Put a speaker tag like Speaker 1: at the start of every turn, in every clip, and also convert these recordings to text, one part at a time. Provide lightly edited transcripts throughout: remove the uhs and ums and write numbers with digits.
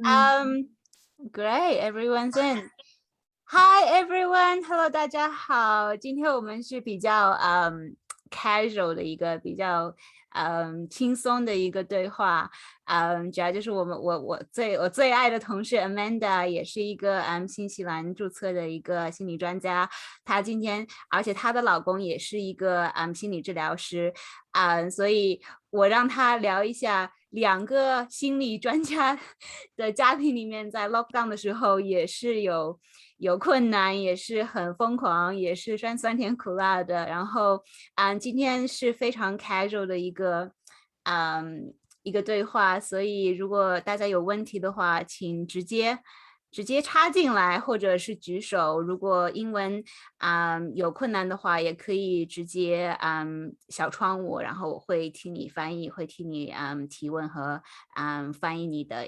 Speaker 1: Great, everyone's in. Hi everyone, hello 大家好。今天我们是比较casual 的一个比较轻松的一个对话。主要就是我最爱的同事 Amanda 也是一个新西兰注册的一个心理专家。她今天，而且她的老公也是一个心理治疗师。所以我让她聊一下两个心理专家的家庭里面，在 lockdown 的时候也是有困难，也是很疯狂，也是酸甜苦辣的。然后今天是非常 casual 的一个对话，所以如果大家有问题的话，请直接插进来，或者是举手。如果英文有困难的话，也可以直接小窗我，然后我会替你翻译，会替你提问和翻译你的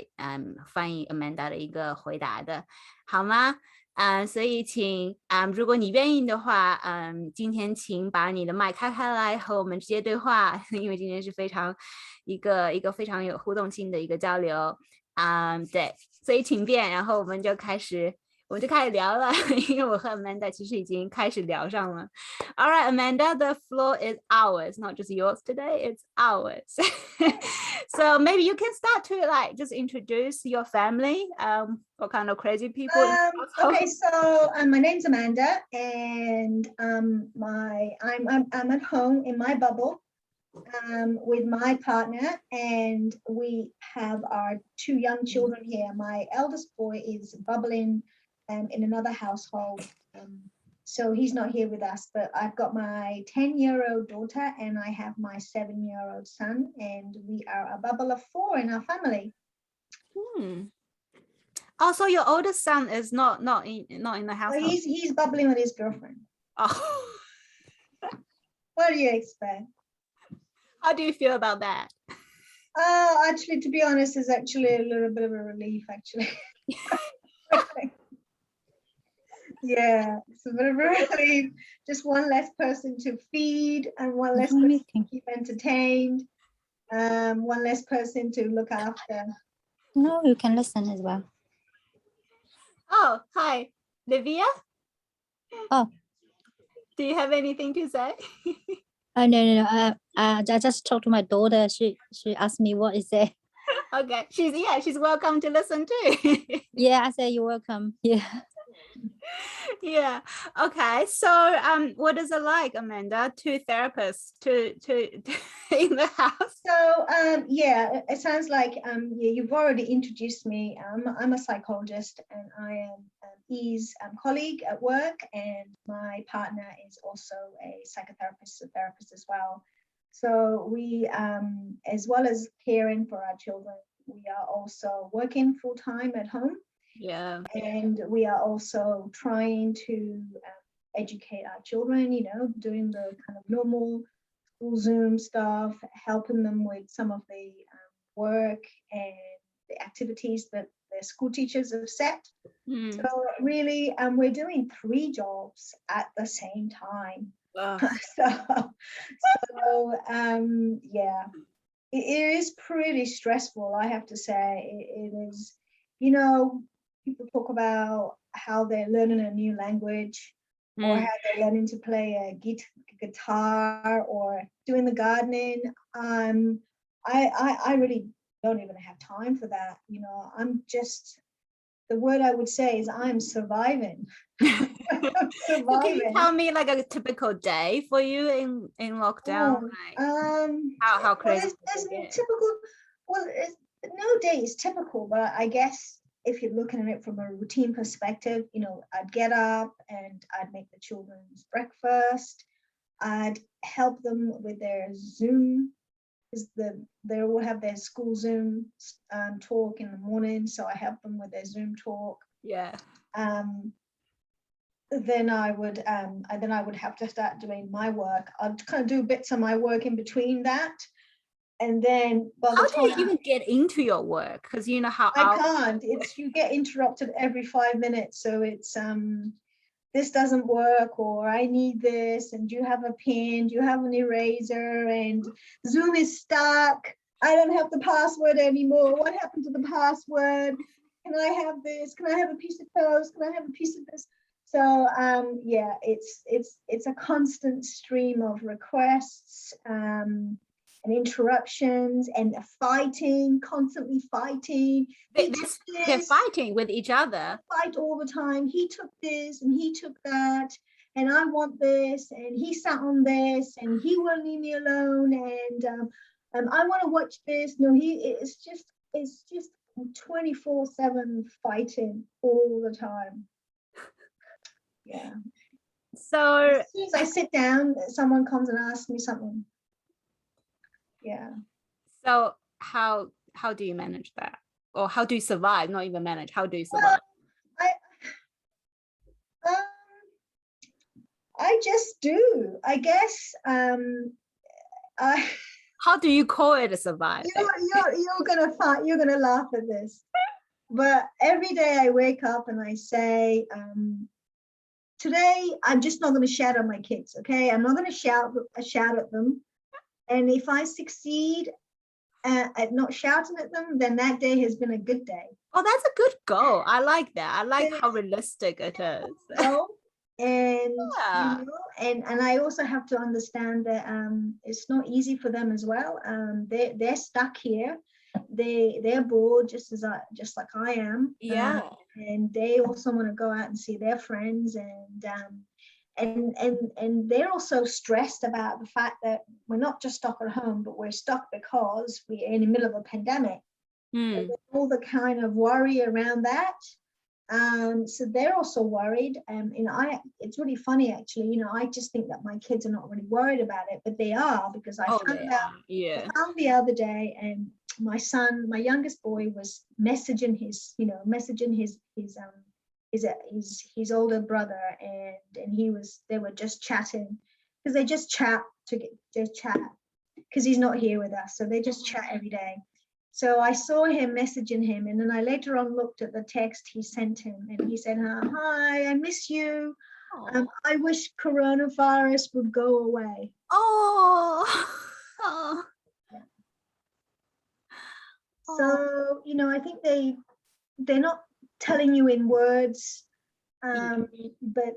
Speaker 1: 翻译 Amanda 的一个回答的，好吗？所以请如果你愿意的话，今天请把你的麦开来和我们直接对话，因为今天是一个非常有互动性的一个交流。对，所以请便，然后我们就开始聊了，因为我和 Amanda 其实已经开始聊上了。All right, Amanda, the floor is ours, not just yours today, it's ours. So maybe you can start to just introduce your family, what kind of crazy people.
Speaker 2: Okay, so my name's Amanda, and I'm at home in my bubble with my partner, and we have our two young children here. My eldest boy is bubbling in another household, so he's not here with us, but I've got my 10-year-old daughter and I have my 7-year-old son, and we are a bubble of 4 in our family.
Speaker 1: Also, your oldest son is not in the house.
Speaker 2: Well, he's bubbling with his girlfriend.
Speaker 1: Oh.
Speaker 2: What do you expect?
Speaker 1: How do you feel about that?
Speaker 2: Actually, to be honest, it's actually a little bit of a relief, actually. Yeah, it's a bit of a relief. Just one less person to feed and one less person to keep entertained. One less person to look after.
Speaker 3: No, you can listen as well.
Speaker 1: Oh, hi, Livia.
Speaker 3: Oh.
Speaker 1: Do you have anything to say?
Speaker 3: No. I just talked to my daughter. She asked me what is it.
Speaker 1: Okay, she's welcome to listen too.
Speaker 3: Yeah, I said you're welcome. Yeah.
Speaker 1: Yeah. Okay. So, what is it like, Amanda? 2 therapists to in the house.
Speaker 2: So, yeah, it sounds like you've already introduced me. I'm a psychologist, and I am E's colleague at work, and my partner is also a psychotherapist, a therapist as well. So we, as well as caring for our children, we are also working full time at home.
Speaker 1: Yeah.
Speaker 2: And we are also trying to educate our children, doing the kind of normal school Zoom stuff, helping them with some of the work and the activities that their school teachers have set. So really, we're doing 3 jobs at the same time. Yeah, it is pretty stressful, I have to say. It is, people talk about how they're learning a new language or how they're learning to play a guitar or doing the gardening. I really don't even have time for that. I'm just, the word I would say is I'm surviving. I'm surviving.
Speaker 1: Can you tell me like a typical day for you in lockdown? How crazy?
Speaker 2: No day is typical, but I guess if you're looking at it from a routine perspective, I'd get up and I'd make the children's breakfast. I'd help them with their Zoom, because they will have their school Zoom talk in the morning. So I help them with their Zoom talk.
Speaker 1: Yeah.
Speaker 2: Then I would have to start doing my work. I'd kind of do bits of my work in between that. And then
Speaker 1: how do you even get into your work? Because you know how
Speaker 2: I can't. You get interrupted every 5 minutes. So it's this doesn't work, or I need this, and do you have a pen? Do you have an eraser? And Zoom is stuck. I don't have the password anymore. What happened to the password? can I have this? Can I have a piece of toast? Can I have a piece of this? So yeah, it's a constant stream of requests and interruptions and fighting, constantly fighting.
Speaker 1: They're fighting with each other.
Speaker 2: Fight all the time. He took this and he took that, and I want this, and he sat on this, and he won't leave me alone, and I want to watch this. No, it's just 24/7 fighting all the time. Yeah.
Speaker 1: So
Speaker 2: as soon as I sit down, someone comes and asks me something. Yeah.
Speaker 1: So how do you manage that? Or how do you survive? Not even manage. How do you survive?
Speaker 2: I just do. I guess.
Speaker 1: How do you call it a survive?
Speaker 2: You're gonna laugh at this, but every day I wake up and I say, today I'm just not going to shout at my kids. Okay, I'm not going to shout at them, and if I succeed at not shouting at them, then that day has been a good day.
Speaker 1: Oh, that's a good goal. I like that. I like how realistic it is.
Speaker 2: And
Speaker 1: Yeah.
Speaker 2: you know, and I also have to understand that it's not easy for them as well. They're stuck here. They're bored just like I am.
Speaker 1: Yeah.
Speaker 2: And they also want to go out and see their friends, and they're also stressed about the fact that we're not just stuck at home, but we're stuck because we're in the middle of a pandemic. And all the kind of worry around that. So they're also worried. It's really funny actually. You know, I just think that my kids are not really worried about it, but they are, because I found the other day, and my youngest boy was messaging his older brother, and they were just chatting, because they just chat because he's not here with us, so they just chat every day. So I saw him messaging him, and then I later on looked at the text he sent him, and he said, "Hi, I miss you. I wish coronavirus would go away."
Speaker 1: Oh.
Speaker 2: Yeah. So, you know, I think they're not telling you in words, but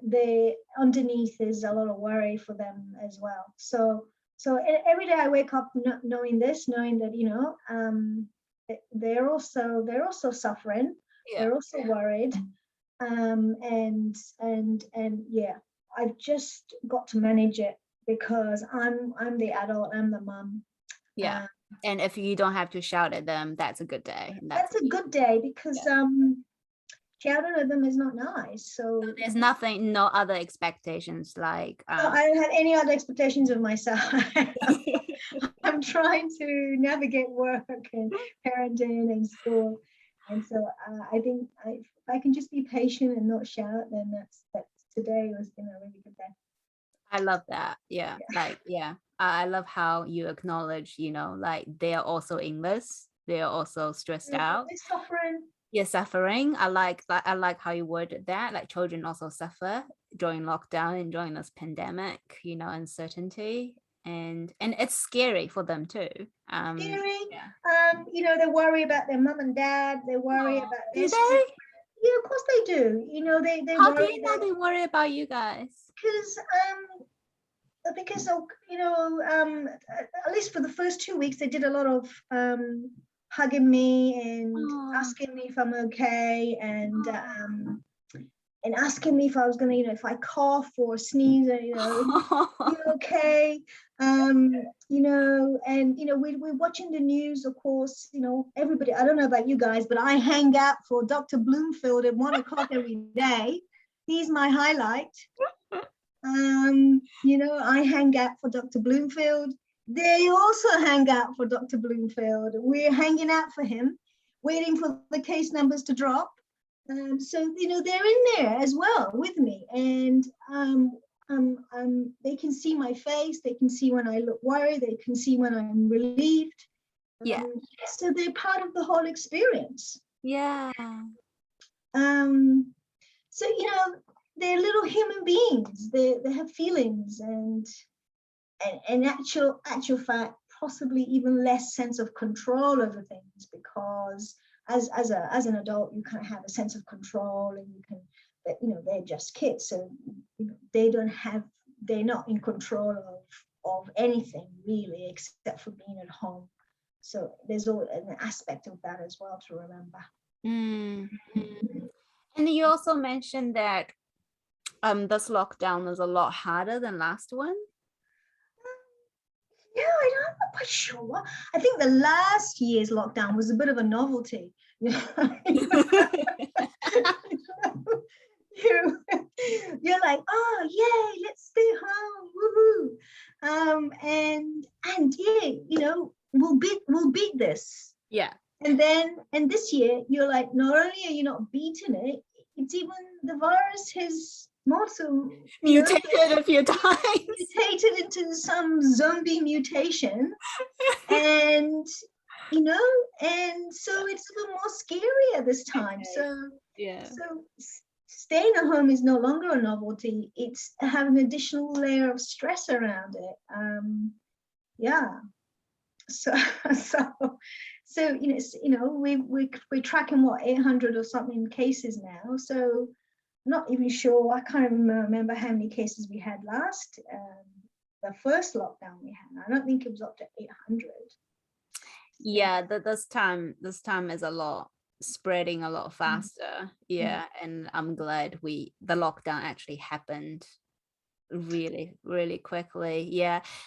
Speaker 2: underneath is a lot of worry for them as well. So every day I wake up knowing that, you know, they're also suffering.
Speaker 1: Yeah.
Speaker 2: They're also worried, and yeah, I've just got to manage it, because I'm the adult, I'm the mum.
Speaker 1: Yeah. And if you don't have to shout at them, that's a good day.
Speaker 2: That's a good day, because shouting at them is not nice. So
Speaker 1: there's no other expectations, like
Speaker 2: I don't have any other expectations of myself. I'm trying to navigate work and parenting and school, and so I think if I can just be patient and not shout, then that's today has been a really good day. I
Speaker 1: love that. Yeah. Like, yeah, I love how you acknowledge, you know, like they are also in this, they are also stressed out,
Speaker 2: they're suffering.
Speaker 1: You're suffering. I like how you worded that. Like, children also suffer during lockdown and during this pandemic, you know, uncertainty, and it's scary for them too.
Speaker 2: Scary. You know, they worry about their mum and dad. They worry about
Speaker 1: their. Do they?
Speaker 2: Yeah, of course they do. You know, they
Speaker 1: How
Speaker 2: worry.
Speaker 1: Do you know they worry about you guys?
Speaker 2: Because you know, at least for the first 2 weeks, they did a lot of hugging me and asking me if I'm okay, and asking me if I was gonna, you know, if I cough or sneeze, you know, you okay, you know, and you know, we're watching the news, of course, you know, everybody. I don't know about you guys, but I hang out for Dr. Bloomfield at 1 o'clock every day. He's my highlight. You know, I hang out for Dr. Bloomfield. They also hang out for Dr. Bloomfield. We're hanging out for him, waiting for the case numbers to drop. So, you know, they're in there as well with me. And they can see my face. They can see when I look worried. They can see when I'm relieved.
Speaker 1: Yeah.
Speaker 2: So they're part of the whole experience.
Speaker 1: Yeah.
Speaker 2: So, you know, they're little human beings. They have feelings, and actual fact, possibly even less sense of control over things, because as an adult, you kind of have a sense of control, and you can, they're just kids, so they're not in control of anything really, except for being at home. So there's an aspect of that as well to remember.
Speaker 1: And you also mentioned that this lockdown is a lot harder than last one.
Speaker 2: Yeah, I'm not quite sure. I think the last year's lockdown was a bit of a novelty. You're like, oh yay, let's stay home, woohoo! And yeah, we'll beat this.
Speaker 1: Yeah.
Speaker 2: And this year, you're like, not only are you not beating it, it's even the virus has also
Speaker 1: mutated a few times.
Speaker 2: Mutated into some zombie mutation. And and so it's a little more scarier this time. So staying at home is no longer a novelty. It's having an additional layer of stress around it. So we're tracking 800 or something cases now. So I'm not even sure. I can't even remember how many cases we had last. The first lockdown we had. I don't think it was up to 800.
Speaker 1: Yeah, this time is a lot, spreading a lot faster. And I'm glad the lockdown actually happened really, really quickly.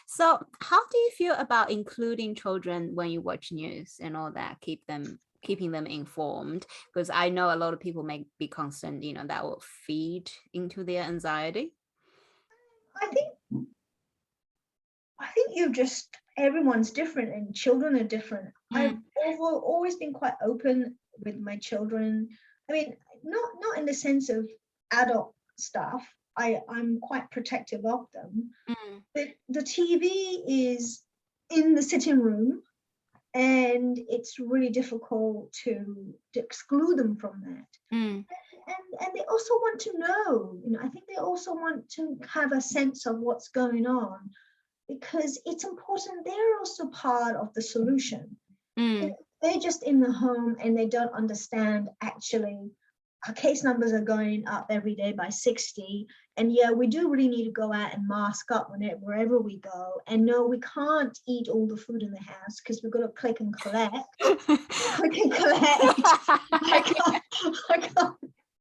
Speaker 1: So how do you feel about including children when you watch news and all that, keeping them informed? Because I know a lot of people may be concerned, that will feed into their anxiety.
Speaker 2: I think everyone's different, and children are different. I've always been quite open with my children. I mean, not in the sense of adult stuff. I'm quite protective of them. But the TV is in the sitting room, and it's really difficult to exclude them from that. And they also want to know, I think they also want to have a sense of what's going on, because it's important. They're also part of the solution. They're just in the home and they don't understand, actually, our case numbers are going up every day by 60. And we do really need to go out and mask up wherever we go. And no, we can't eat all the food in the house because we've got to click and collect. Click and collect. I can't.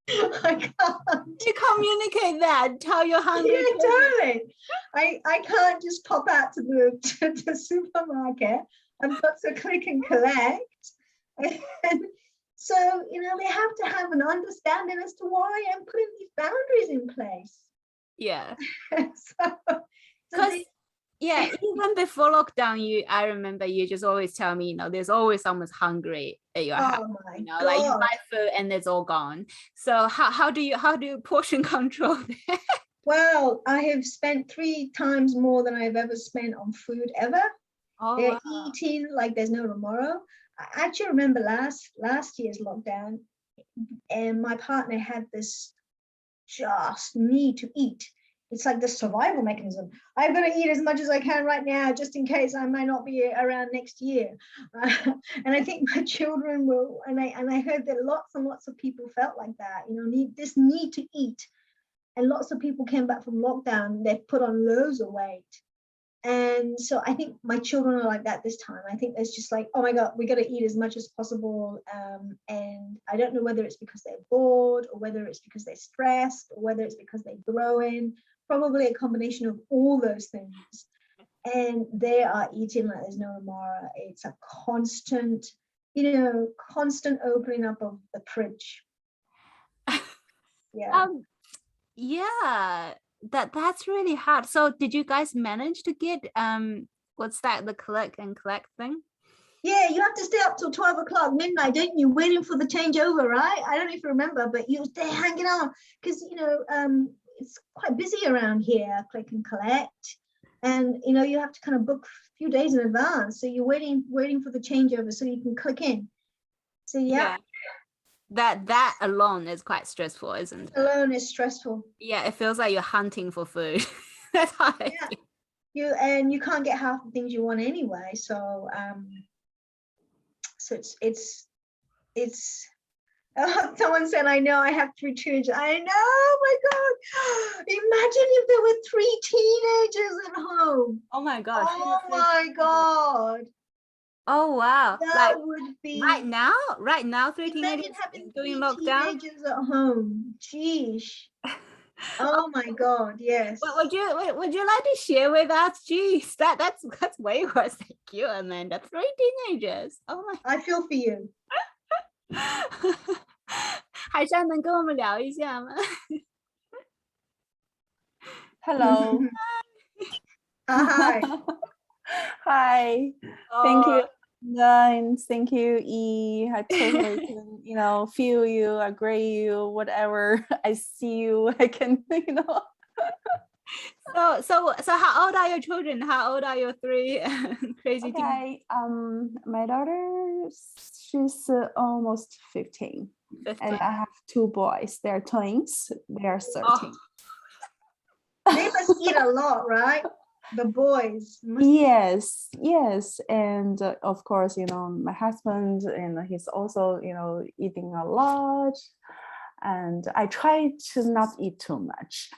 Speaker 1: You communicate that. Tell you're hungry.
Speaker 2: Yeah, totally. I can't just pop out to the supermarket. I've got to click and collect. And so, they have to have an understanding as to why I'm putting these boundaries in place.
Speaker 1: Yeah.
Speaker 2: Because
Speaker 1: even before lockdown, I remember you just always tell me, there's always someone's hungry at your house.
Speaker 2: My God.
Speaker 1: Like you buy food and it's all gone. So how do you portion control that? Well,
Speaker 2: I have spent 3 times more than I've ever spent on food ever. They're eating like there's no tomorrow. I actually remember last year's lockdown, and my partner had this just need to eat. It's like the survival mechanism. I'm going to eat as much as I can right now, just in case I might not be around next year. And I think my children will, and I heard that lots and lots of people felt like that, this need to eat. And lots of people came back from lockdown, they've put on loads of weight. And so I think my children are like that this time. I think there's just like, oh my God, we got to eat as much as possible. And I don't know whether it's because they're bored, or whether it's because they're stressed, or whether it's because they're growing. Probably a combination of all those things. And they are eating like there's no tomorrow. It's a constant opening up of the fridge.
Speaker 1: That's really hard. So did you guys manage to get what's that, the click and collect thing?
Speaker 2: Yeah, you have to stay up till 12 o'clock midnight, don't you, waiting for the changeover, right? I don't know if you remember, but you stay hanging on because it's quite busy around here, click and collect, and you have to kind of book a few days in advance, so you're waiting for the changeover so you can click in. So
Speaker 1: that alone is quite stressful, isn't it?
Speaker 2: Alone is stressful.
Speaker 1: Yeah, it feels like you're hunting for food. That's how I feel.
Speaker 2: You can't get half the things you want anyway, so it's it's someone said, I know I have 3 children. I know, oh my God. Imagine if there were 3 teenagers at home.
Speaker 1: Oh my gosh.
Speaker 2: Oh my God.
Speaker 1: Oh wow.
Speaker 2: That
Speaker 1: Like
Speaker 2: would be
Speaker 1: right now, 3
Speaker 2: imagine
Speaker 1: teenagers
Speaker 2: having
Speaker 1: doing
Speaker 2: 3
Speaker 1: lockdown.
Speaker 2: teenagers at home. Jeez. Oh my God, yes.
Speaker 1: What would you like to share with us? Jeez, that's way worse than you, Amanda. 3 teenagers. Oh my.
Speaker 2: I feel for you.
Speaker 1: 海珊能跟我们聊一下吗？
Speaker 4: Hello.
Speaker 2: Hi.
Speaker 4: Hi. Thank you, and thank you, E. I totally can, feel you, agree you, whatever. I see you. I can,
Speaker 1: So how old are your children? How old are your 3 crazy teenagers?
Speaker 4: Okay. My daughter, she's almost 15, and I have 2 boys. They're twins. They are 13.
Speaker 2: They must eat a lot, right? The boys.
Speaker 4: Yes, and of course, my husband, and he's also, eating a lot, and I try to not eat too much.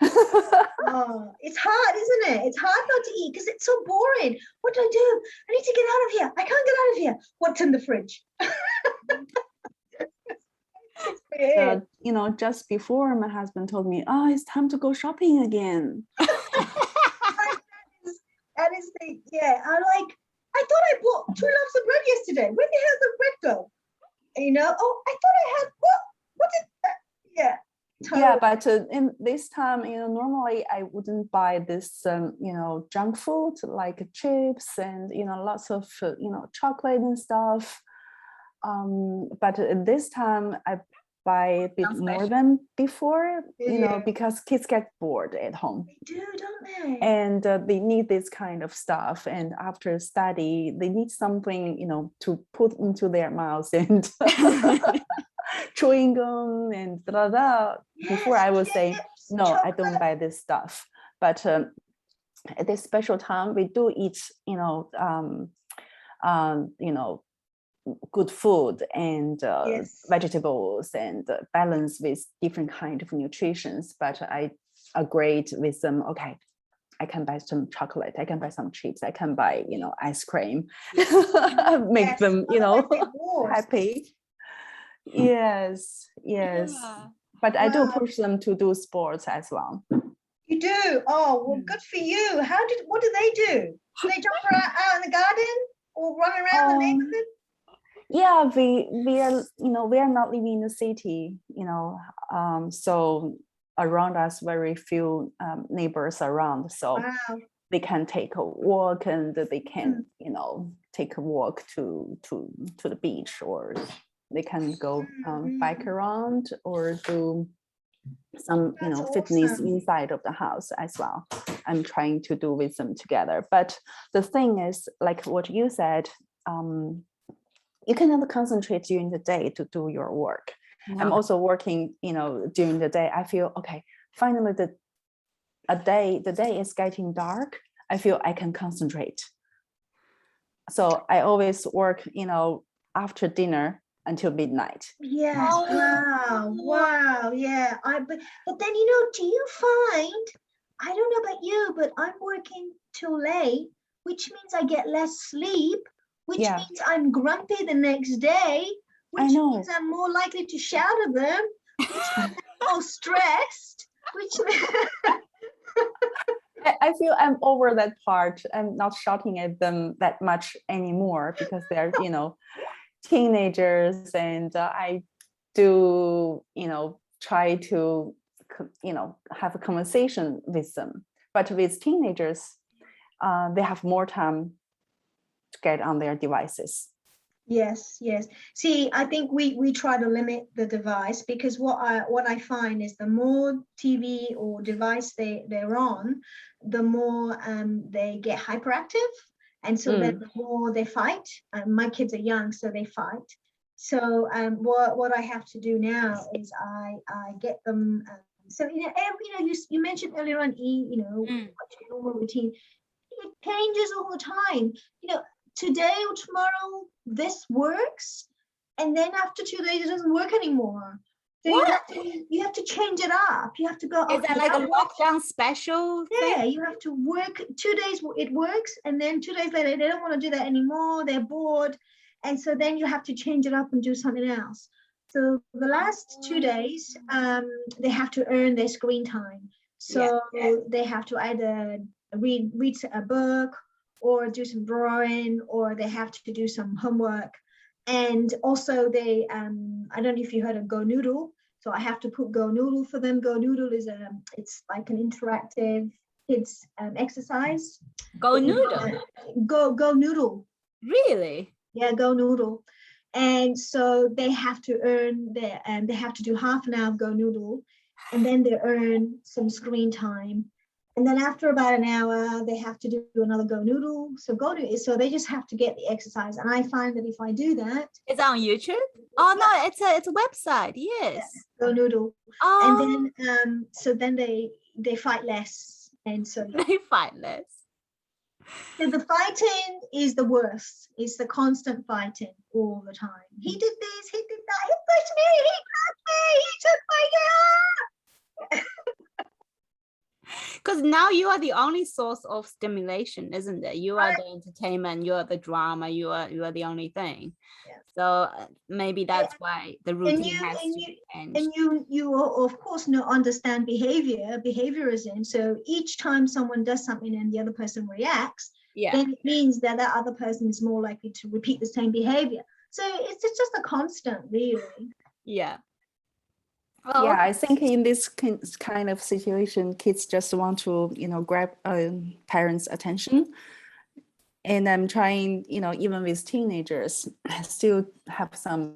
Speaker 2: Oh, it's hard, isn't it? It's hard not to eat because it's so boring. What do? I need to get out of here. I can't get out of here. What's in the fridge?
Speaker 4: Just before my husband told me, oh, it's time to go shopping again.
Speaker 2: That is yeah. I thought I bought 2 loaves of bread yesterday. Where the hell did the bread go? Oh, I thought I had what did that? Yeah. Totally.
Speaker 4: Yeah, but in this time, normally I wouldn't buy this, junk food like chips and, lots of, chocolate and stuff. But this time I buy a bit more than before, because kids get bored at home.
Speaker 2: They do, don't they?
Speaker 4: And they need this kind of stuff. And after study, they need something, to put into their mouths and chewing gum and da da. Before I would say, no, chocolate. I don't buy this stuff. But at this special time, we do eat, good food and vegetables and balance with different kind of nutritions. But I agreed with them, okay, I can buy some chocolate, I can buy some chips, I can buy, ice cream, make them, happy. Yes.
Speaker 1: Yeah.
Speaker 4: But I do push them to do sports as well.
Speaker 2: You do? Oh, well, good for you. What do they do? Do they jump around out in the garden or run around the neighborhood?
Speaker 4: Yeah, we are, we are not living in the city, so around us very few neighbors around, so they can take a walk and they can, take a walk to the beach, or they can go bike around or do some, fitness inside of the house as well. I'm trying to do with them together. But the thing is, like what you said, you cannot concentrate during the day to do your work. No. I'm also working, during the day. I feel, okay, finally the day is getting dark. I feel I can concentrate. So I always work, after dinner until midnight.
Speaker 2: Yes. Oh. Wow. Yeah. But then, do you find, I don't know about you, but I'm working too late, which means I get less sleep, which means I'm grumpy the next day, which means I'm more likely to shout at them, which means I'm more stressed, which means...
Speaker 4: I feel I'm over that part. I'm not shouting at them that much anymore because they're, teenagers, and I do, try to, have a conversation with them. But with teenagers, they have more time to get on their devices.
Speaker 2: Yes. See, I think we try to limit the device, because what I find is the more TV or device they're on, the more they get hyperactive, and so then the more they fight. My kids are young, so they fight. So what I have to do now is I get them. So you mentioned earlier on, what's your normal routine? It changes all the time. Today or tomorrow this works, and then after 2 days it doesn't work anymore. So you have to change it up. You have to go.
Speaker 1: Is that like a lockdown special thing?
Speaker 2: Yeah, you have to work 2 days. It works, and then 2 days later they don't want to do that anymore. They're bored, and so then you have to change it up and do something else. So the last 2 days, they have to earn their screen time. So they have to either read a book or do some drawing, or they have to do some homework. And also they, I don't know if you heard of Go Noodle. So I have to put Go Noodle for them. Go Noodle is it's like an interactive kids exercise.
Speaker 1: Go Noodle?
Speaker 2: Go Noodle.
Speaker 1: Really?
Speaker 2: Yeah, Go Noodle. And so they have to earn they have to do half an hour of Go Noodle, and then they earn some screen time. And then after about an hour, they have to do another Go Noodle. So they just have to get the exercise. And I find that if I do that,
Speaker 1: it's on YouTube. Oh no, it's a website. Yes,
Speaker 2: Go Noodle.
Speaker 1: Oh,
Speaker 2: And then so then they fight less, and so
Speaker 1: they fight less.
Speaker 2: So the fighting is the worst. It's the constant fighting all the time. He did this, he did that, he pushed me, he grabbed me, he took my hair.
Speaker 1: Because now you are the only source of stimulation, isn't it? You are the entertainment, you are the drama, you are the only thing.
Speaker 2: Yeah.
Speaker 1: So maybe that's why the routine has to change.
Speaker 2: And you of course understand behaviorism. So each time someone does something and the other person reacts, then it means that that other person is more likely to repeat the same behavior. So it's just a constant, really.
Speaker 1: Yeah.
Speaker 4: Oh, yeah, I think in this kind of situation, kids just want to, grab parents' attention. And I'm trying, even with teenagers, still have some.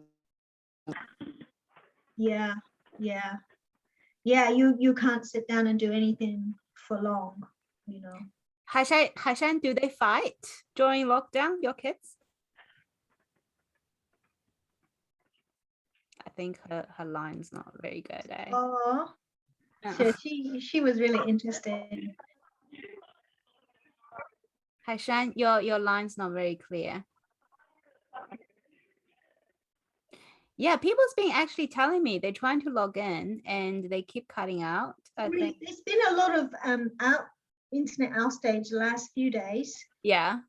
Speaker 2: Yeah. You can't sit down and do anything for long,
Speaker 1: Haishan, do they fight during lockdown, your kids? I think her line's not very good, eh?
Speaker 2: Oh, so she was really interested.
Speaker 1: Haishan, your line's not very clear. Yeah, people's been actually telling me they're trying to log in and they keep cutting out. I think
Speaker 2: there's been a lot of internet outage the last few days.
Speaker 1: Yeah.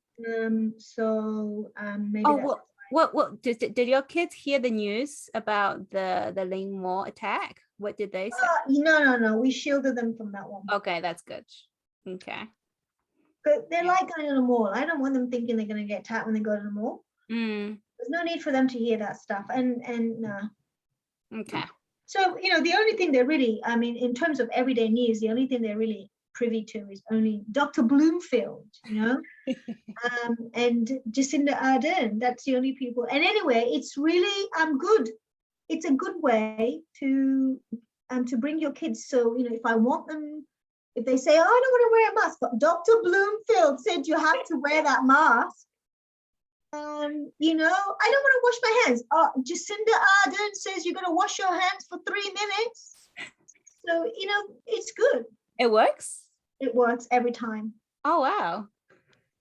Speaker 2: So maybe.
Speaker 1: Oh, what did your kids hear the news about the Ling Mo attack? What did they say?
Speaker 2: No. We shielded them from that one.
Speaker 1: Okay, that's good. Okay.
Speaker 2: But they like going to the mall. I don't want them thinking they're going to get attacked when they go to the mall. There's no need for them to hear that stuff. And no.
Speaker 1: Okay.
Speaker 2: So, the only thing they're really, in terms of everyday news, the only thing they're really privy to is only Dr. Bloomfield, and Jacinda Ardern. That's the only people. And anyway, it's really good. It's a good way to bring your kids. So, if I want them, if they say, oh, I don't want to wear a mask, but Dr. Bloomfield said you have to wear that mask. I don't want to wash my hands. Jacinda Ardern says you're going to wash your hands for 3 minutes. So, it's good.
Speaker 1: It works?
Speaker 2: It works every time.
Speaker 1: Oh, wow.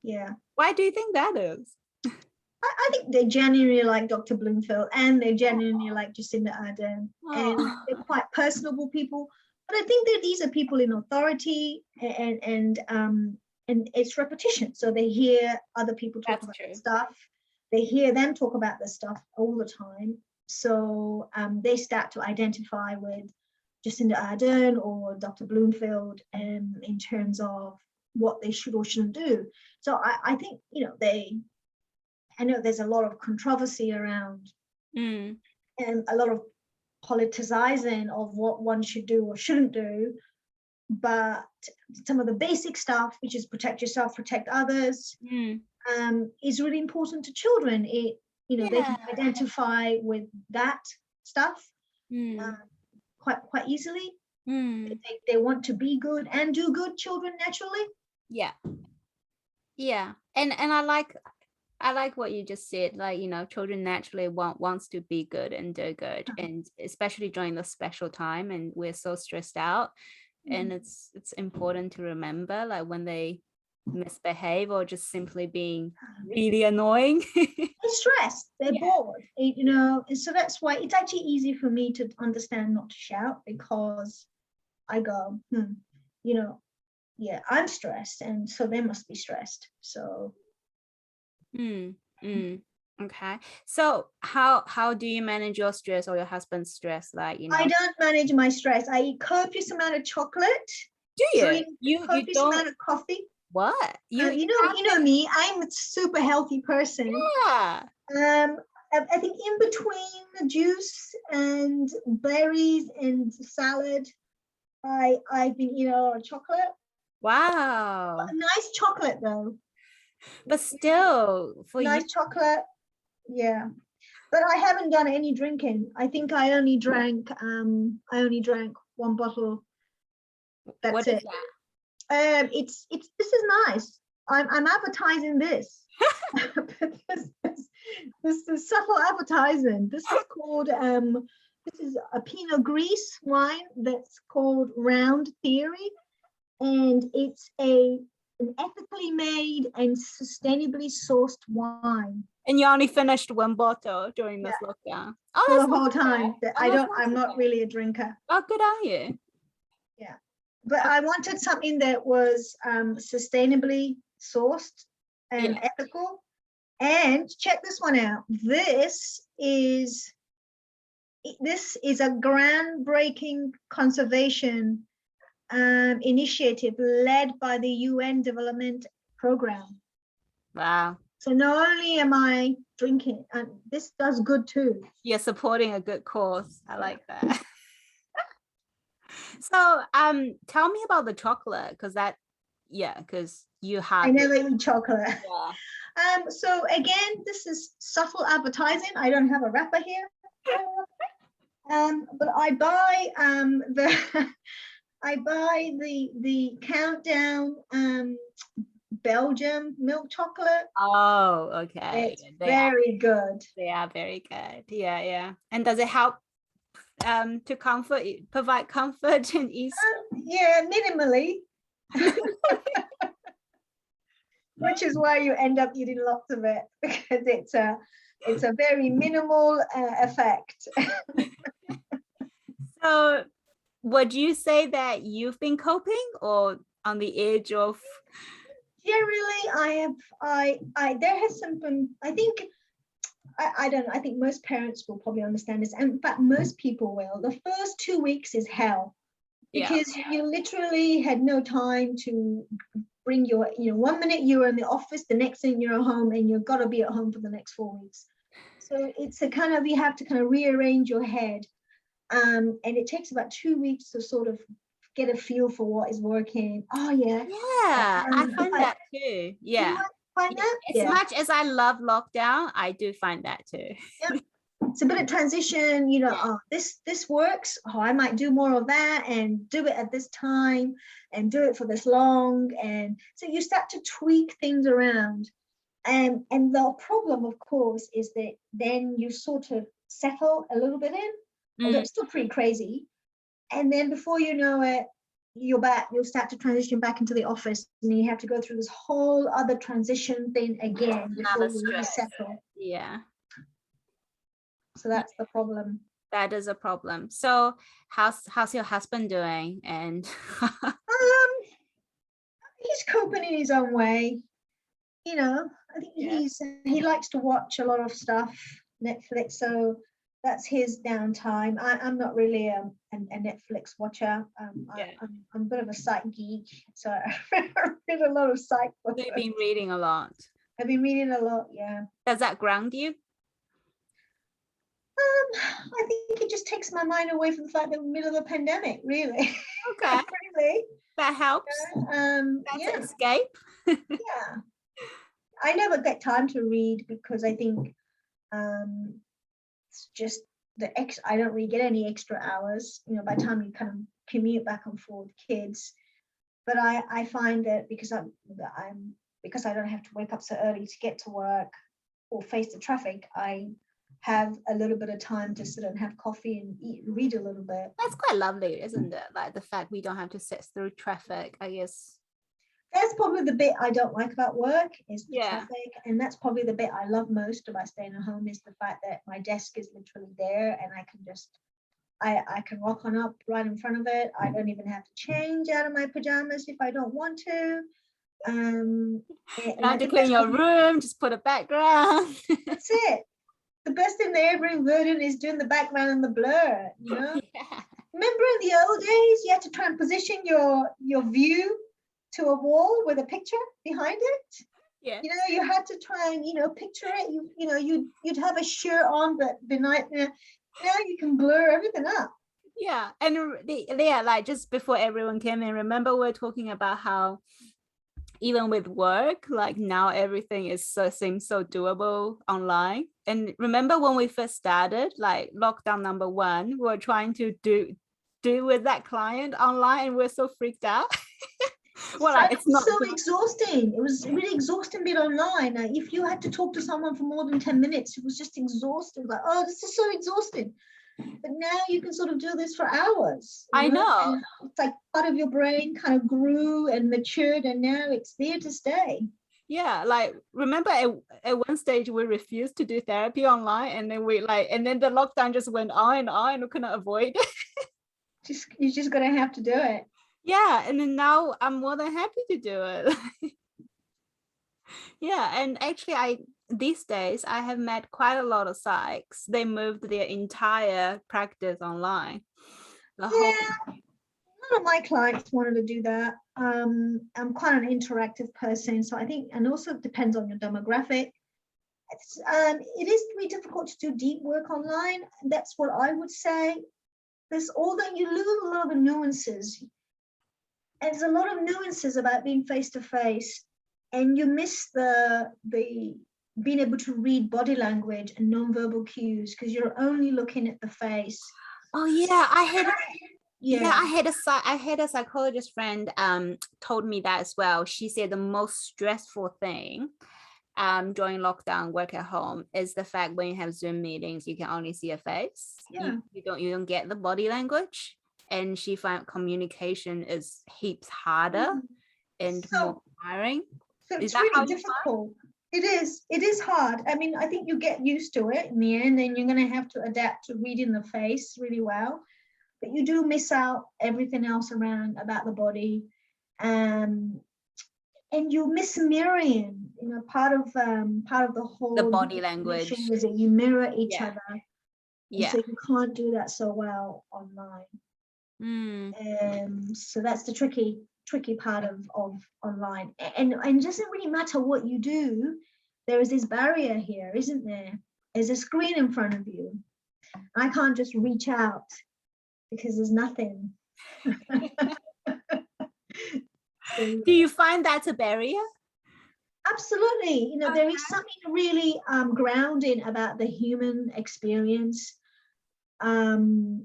Speaker 2: Yeah.
Speaker 1: Why do you think that is?
Speaker 2: I think they genuinely like Dr. Bloomfield, and they genuinely like Jacinda Ardern. And they're quite personable people. But I think that these are people in authority, and it's repetition. So they hear other people talk about this stuff. They hear them talk about this stuff all the time. So they start to identify with Jacinda Ardern or Dr. Bloomfield in terms of what they should or shouldn't do. So I think, I know there's a lot of controversy around and a lot of politicizing of what one should do or shouldn't do. But some of the basic stuff, which is protect yourself, protect others, is really important to children. They can identify with that stuff quite easily. They want to be good and do good, children, naturally.
Speaker 1: Yeah. And I like what you just said, like, children naturally wants to be good and do good, and especially during the special time, and we're so stressed out. And it's important to remember, like, when they misbehave or just simply being really annoying?
Speaker 2: They're stressed, they're bored, you know, and so that's why it's actually easy for me to understand not to shout, because I go, you know, yeah, I'm stressed, and so they must be stressed. So
Speaker 1: Okay, so how do you manage your stress or your husband's stress? Like, you know,
Speaker 2: I don't manage my stress. I eat copious amount of chocolate.
Speaker 1: do you
Speaker 2: Drink
Speaker 1: you
Speaker 2: copious
Speaker 1: don't
Speaker 2: amount of coffee.
Speaker 1: what
Speaker 2: You know me, I'm a super healthy person.
Speaker 1: yeah.
Speaker 2: I think in between the juice and berries and salad, I've been eating a lot of chocolate.
Speaker 1: Wow.
Speaker 2: Nice chocolate though.
Speaker 1: But still, for
Speaker 2: Nice
Speaker 1: you,
Speaker 2: chocolate. Yeah. But I haven't done any drinking. I think I only drank one bottle. That's
Speaker 1: what
Speaker 2: it.
Speaker 1: is that?
Speaker 2: It's this is nice. I'm advertising this. This is subtle advertising. This is called this is a Pinot Gris wine that's called Round Theory, and it's an ethically made and sustainably sourced wine.
Speaker 1: And you only finished one bottle during this lockdown. Oh,
Speaker 2: For
Speaker 1: that's
Speaker 2: the whole
Speaker 1: not
Speaker 2: time.
Speaker 1: bad.
Speaker 2: I'm not really a drinker.
Speaker 1: Oh, good on you.
Speaker 2: Yeah, but I wanted something that was sustainably sourced and ethical. And check this one out. This is a groundbreaking conservation initiative led by the UN Development Program.
Speaker 1: Wow.
Speaker 2: So not only am I drinking, and this does good too.
Speaker 1: You're supporting a good cause. I like that. So tell me about the chocolate, because you have
Speaker 2: I never eat chocolate.
Speaker 1: yeah.
Speaker 2: So again, this is subtle advertising. I don't have a wrapper here. But I buy the Countdown Belgium milk chocolate.
Speaker 1: Oh, okay.
Speaker 2: It's very good.
Speaker 1: They are very good. Yeah. And does it help to provide comfort and ease?
Speaker 2: Yeah, minimally. Which is why you end up eating lots of it, because it's a very minimal effect.
Speaker 1: So would you say that you've been coping or on the edge of?
Speaker 2: Generally, there has been, I think, I don't know, I think most parents will probably understand this, and in fact most people will. The first 2 weeks is hell, because you literally had no time to bring your, 1 minute you were in the office, the next thing you're at home, and you've got to be at home for the next 4 weeks. So it's a kind of, you have to kind of rearrange your head, and it takes about 2 weeks to sort of get a feel for what is working. Oh yeah.
Speaker 1: I find that too. Yeah.
Speaker 2: Find that?
Speaker 1: As much as I love lockdown, I do find that too.
Speaker 2: Yep. It's a bit of transition, oh, this works. Oh, I might do more of that and do it at this time and do it for this long. And so you start to tweak things around. And the problem, of course, is that then you sort of settle a little bit in, although it's still pretty crazy. And then before you know it, you'll start to transition back into the office, and you have to go through this whole other transition thing again before you resettle.
Speaker 1: Yeah.
Speaker 2: So that's the problem.
Speaker 1: That is a problem. So how's your husband doing? And
Speaker 2: he's coping in his own way. I think he likes to watch a lot of stuff, Netflix. So that's his downtime. I'm not really a Netflix watcher. I'm a bit of a psych geek, so I read a lot of psych books.
Speaker 1: You've been reading a lot.
Speaker 2: I've been reading a lot, yeah.
Speaker 1: Does that ground you?
Speaker 2: I think it just takes my mind away from the fact that we're in the middle of a pandemic, really.
Speaker 1: Okay.
Speaker 2: Really.
Speaker 1: That helps. That's an escape.
Speaker 2: Yeah. I never get time to read because I think it's just I don't really get any extra hours, by the time you kind of commute back and forth with kids. But I find that because I don't have to wake up so early to get to work or face the traffic, I have a little bit of time to sit and have coffee and read a little bit.
Speaker 1: That's quite lovely, isn't it? Like the fact we don't have to sit through traffic, I guess.
Speaker 2: That's probably the bit I don't like about work is the
Speaker 1: Yeah.
Speaker 2: traffic, and that's probably the bit I love most about staying at home is the fact that my desk is literally there and I can just I can rock on up right in front of it. I don't even have to change out of my pajamas if I don't want to.
Speaker 1: You don't have to clean your room, just put a background.
Speaker 2: That's it. The best thing they ever invented is doing the background and the blur, you know?
Speaker 1: Yeah.
Speaker 2: Remember in the old days, you had to try and position your view to a wall with a picture behind it?
Speaker 1: Yeah.
Speaker 2: You know, you had to try and, picture it. You'd have a shirt on, but now you can blur everything up.
Speaker 1: Yeah. And yeah, like just before everyone came in, remember we were talking about how even with work, like now everything seems so doable online. And remember when we first started, like lockdown number 1, we were trying to do with that client online and we're so freaked out. Well, like, it's not
Speaker 2: so exhausting. It was really exhausting being online. Like, if you had to talk to someone for more than 10 minutes, it was just exhausting. Like, oh, this is so exhausting. But now you can sort of do this for hours.
Speaker 1: I know.
Speaker 2: And it's like part of your brain kind of grew and matured, and now it's there to stay.
Speaker 1: Yeah, like remember at one stage we refused to do therapy online, and then the lockdown just went on and on and we couldn't avoid it.
Speaker 2: You're just gonna have to do it.
Speaker 1: Yeah, and then now I'm more than happy to do it. Yeah, and actually these days I have met quite a lot of psychs. They moved their entire practice online. None
Speaker 2: of my clients wanted to do that. I'm quite an interactive person, so I think, and also it depends on your demographic. It is really difficult to do deep work online. That's what I would say. You lose a lot of the nuances. And there's a lot of nuances about being face to face, and you miss the being able to read body language and nonverbal cues because you're only looking at the face.
Speaker 1: Oh yeah, I had a psychologist friend told me that as well. She said the most stressful thing during lockdown work at home is the fact when you have Zoom meetings, you can only see a face.
Speaker 2: Yeah.
Speaker 1: You don't get the body language. And she found communication is heaps harder and more tiring.
Speaker 2: So it's really difficult. It is hard. I mean, I think you get used to it in the end, and you're going to have to adapt to reading the face really well. But you do miss out everything else around about the body. And you miss mirroring, part of the whole
Speaker 1: the body language
Speaker 2: is that you mirror each other.
Speaker 1: Yeah.
Speaker 2: So you can't do that so well online. So that's the tricky part of online. And it doesn't really matter what you do. There is this barrier here, isn't there? There's a screen in front of you. I can't just reach out because there's nothing.
Speaker 1: Do you find that's a barrier?
Speaker 2: Absolutely. There is something really grounding about the human experience. Let's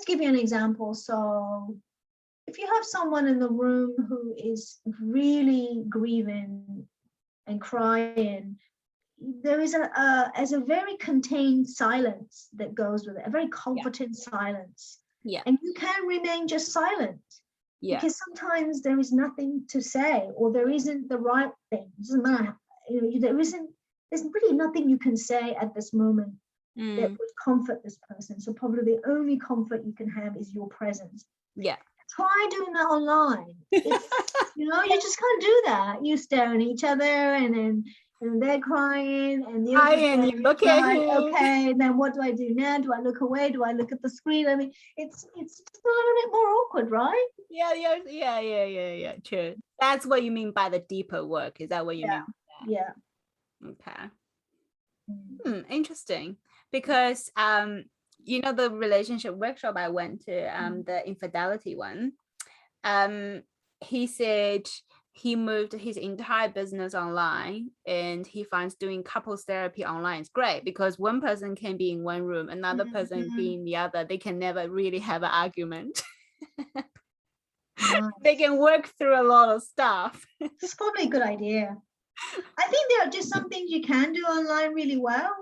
Speaker 2: give you an example. So if you have someone in the room who is really grieving and crying, there is a very contained silence that goes with it, a very comforting silence.
Speaker 1: Yeah.
Speaker 2: And you can remain just silent. Yeah. Because sometimes there is nothing to say, or there isn't the right thing. It doesn't matter. There's really nothing you can say at this moment that would comfort this person. So probably the only comfort you can have is your presence.
Speaker 1: Yeah.
Speaker 2: Try doing that online. You just can't do that. You stare at each other, and they're crying, and the other
Speaker 1: and you look at him.
Speaker 2: Okay, then what do I do now? Do I look away? Do I look at the screen? I mean, it's just a little bit more awkward, right?
Speaker 1: Yeah. True. That's what you mean by the deeper work. Is that what you mean?
Speaker 2: Yeah.
Speaker 1: Okay. Interesting. Because the relationship workshop I went to, the infidelity one, he said he moved his entire business online, and he finds doing couples therapy online is great because one person can be in one room, another person be in the other. They can never really have an argument. They can work through a lot of stuff.
Speaker 2: It's probably a good idea. I think there are just some things you can do online really well.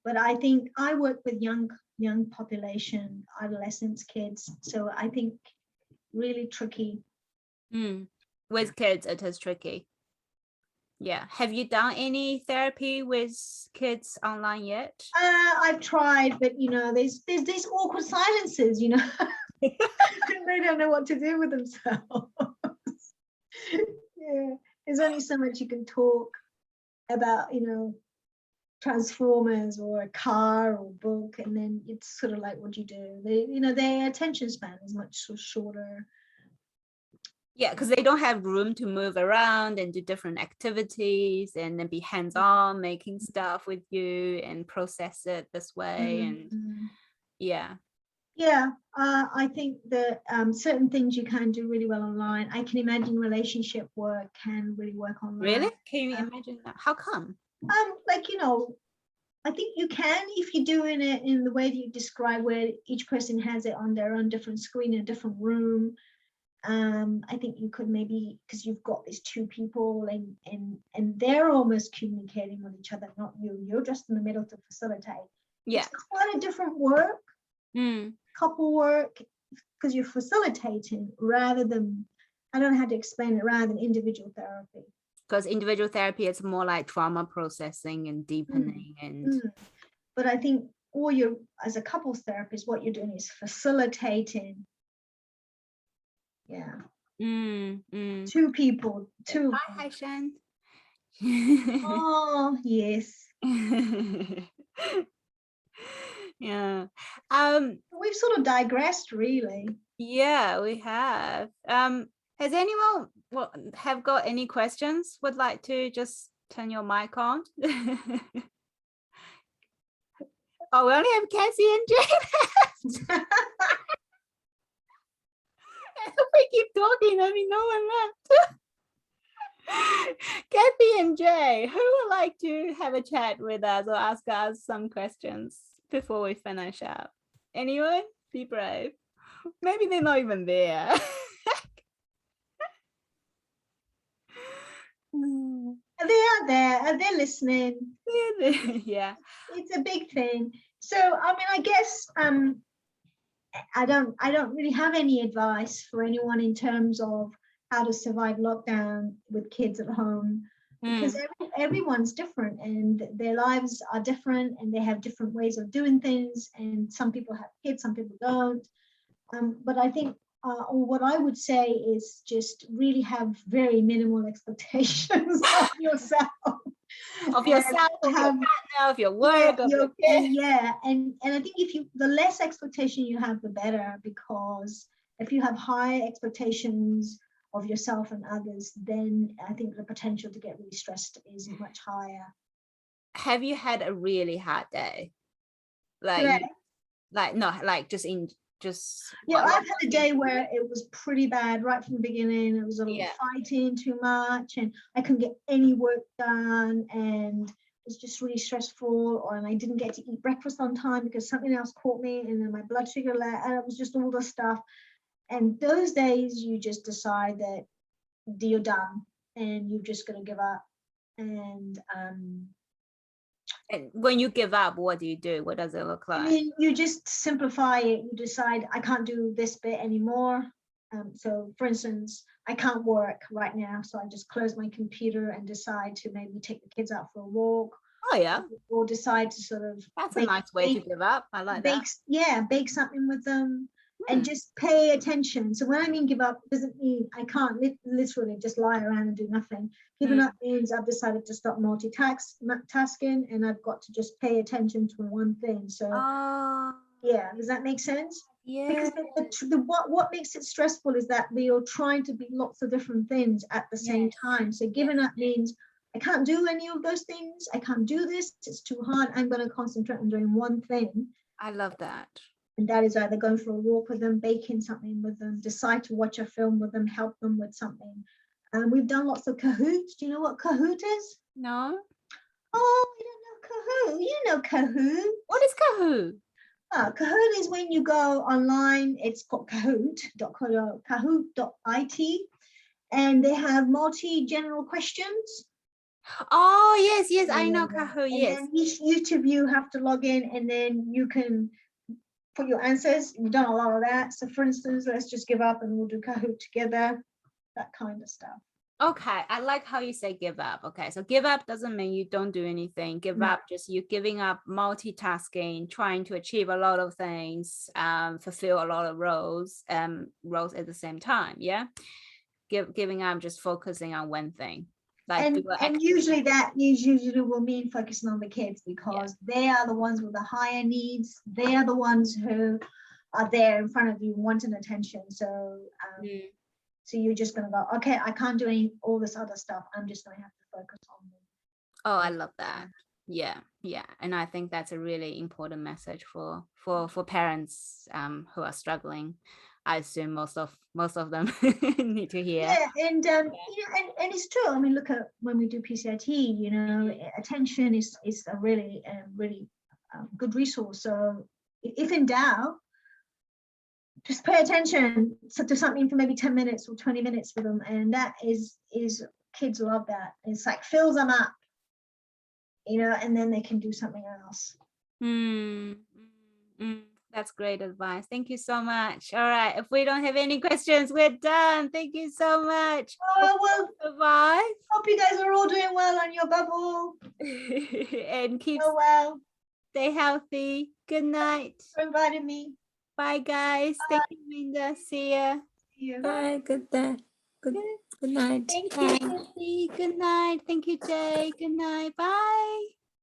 Speaker 2: But I think I work with young young population, adolescents, kids. So I think really tricky.
Speaker 1: With kids, it is tricky. Yeah. Have you done any therapy with kids online yet?
Speaker 2: I've tried, but there's these awkward silences, they don't know what to do with themselves. Yeah, there's only so much you can talk about, Transformers or a car or book, and then it's sort of like, what do you do? Their attention span is much shorter.
Speaker 1: Yeah, because they don't have room to move around and do different activities and then be hands-on, making stuff with you and process it this way. And yeah,
Speaker 2: I think that certain things you can do really well online. I can imagine relationship work can really work online.
Speaker 1: Really? Can you imagine that? How come?
Speaker 2: I think you can if you're doing it in the way that you describe, where each person has it on their own different screen in a different room. I think you could maybe, because you've got these two people and they're almost communicating with each other, not you. You're just in the middle to facilitate.
Speaker 1: Yeah.
Speaker 2: It's quite a different work, couple work, because you're facilitating rather than, I don't know how to explain it, rather than individual therapy.
Speaker 1: Because individual therapy is more like trauma processing and deepening
Speaker 2: But I think as a couples therapist, what you're doing is facilitating. Yeah. Two people.
Speaker 1: Hi, Shan.
Speaker 2: Oh, yes.
Speaker 1: Yeah.
Speaker 2: We've sort of digressed, really.
Speaker 1: Yeah, we have. Has anyone have got any questions? Would like to just turn your mic on? Oh, we only have Cassie and Jay left. If we keep talking, there'll be no one left. Kathy and Jay, who would like to have a chat with us or ask us some questions before we finish up? Anyone? Be brave. Maybe they're not even there.
Speaker 2: They are there. They're listening.
Speaker 1: Yeah.
Speaker 2: It's a big thing. So, I mean, I guess I don't really have any advice for anyone in terms of how to survive lockdown with kids at home, because everyone's different and their lives are different and they have different ways of doing things, and some people have kids, some people don't. But I think what I would say is just really have very minimal expectations of yourself.
Speaker 1: Of yourself, of your partner, of your work, of your kids.
Speaker 2: Yeah, and I think the less expectation you have, the better, because if you have high expectations of yourself and others, then I think the potential to get really stressed is much higher.
Speaker 1: Have you had a really hard day? Like
Speaker 2: Yeah, I've had a day where it was pretty bad right from the beginning. It was a little fighting too much, and I couldn't get any work done, and it was just really stressful. And I didn't get to eat breakfast on time because something else caught me, and then my blood sugar and it was just all the stuff. And those days, you just decide that you're done, and you're just going to give up. And
Speaker 1: when you give up, what do you do? What does it look like?
Speaker 2: I mean, you just simplify it. You decide, I can't do this bit anymore. So for instance, I can't work right now, so I just close my computer and decide to maybe take the kids out for a walk.
Speaker 1: Oh yeah.
Speaker 2: Or decide to sort of
Speaker 1: that's a nice way to give up. I like that.
Speaker 2: Yeah, bake something with them and just pay attention. So when I mean give up, doesn't mean I can't literally just lie around and do nothing. Giving up means I've decided to stop multitasking and I've got to just pay attention to one thing. So yeah, does that make sense?
Speaker 1: Yeah.
Speaker 2: Because what makes it stressful is that you're trying to be lots of different things at the same time. So giving up means I can't do any of those things. I can't do this. It's too hard. I'm going to concentrate on doing one thing.
Speaker 1: I love that.
Speaker 2: And that is either going for a walk with them, baking something with them, decide to watch a film with them, help them with something. And we've done lots of Kahoots. Do you know what Kahoot is?
Speaker 1: No.
Speaker 2: Oh, you don't know Kahoot. You know Kahoot.
Speaker 1: What is Kahoot?
Speaker 2: Kahoot is when you go online. It's called Kahoot.co, Kahoot.it, and they have multi-general questions.
Speaker 1: Oh yes, I know Kahoot. Yes.
Speaker 2: And each of you have to log in, and then you can put your answers. We've done a lot of that. So for instance, let's just give up and we'll do Kahoot together, that kind of stuff.
Speaker 1: Okay, I like how you say give up. Okay, so give up doesn't mean you don't do anything. Give up just you giving up multitasking, trying to achieve a lot of things, fulfill a lot of roles at the same time. Yeah, giving up, just focusing on one thing. Like
Speaker 2: and usually that usually will mean focusing on the kids, because they are the ones with the higher needs. They are the ones who are there in front of you wanting attention. So so you're just going to go, okay, I can't do all this other stuff. I'm just going to have to focus on them.
Speaker 1: Oh, I love that. Yeah. And I think that's a really important message for parents who are struggling. I assume most of them need to hear.
Speaker 2: Yeah, and you know, and it's true. I mean, look at when we do PCIT, you know, attention is a really good resource. So if in doubt, just pay attention to something for maybe 10 minutes or 20 minutes with them, and that is kids love that. It's like fills them up, you know, and then they can do something else.
Speaker 1: That's great advice. Thank you so much. All right, if we don't have any questions, we're done. Thank you so much.
Speaker 2: Oh, well,
Speaker 1: goodbye.
Speaker 2: Hope you guys are all doing well on your bubble.
Speaker 1: And stay healthy. Good night.
Speaker 2: Thanks for inviting me.
Speaker 1: Bye, guys.
Speaker 2: Bye.
Speaker 1: Thank you, Linda. See ya.
Speaker 2: See you.
Speaker 3: Bye. Good night.
Speaker 1: Thank you, Jesse. Good night. Thank you, Jay. Good night. Bye.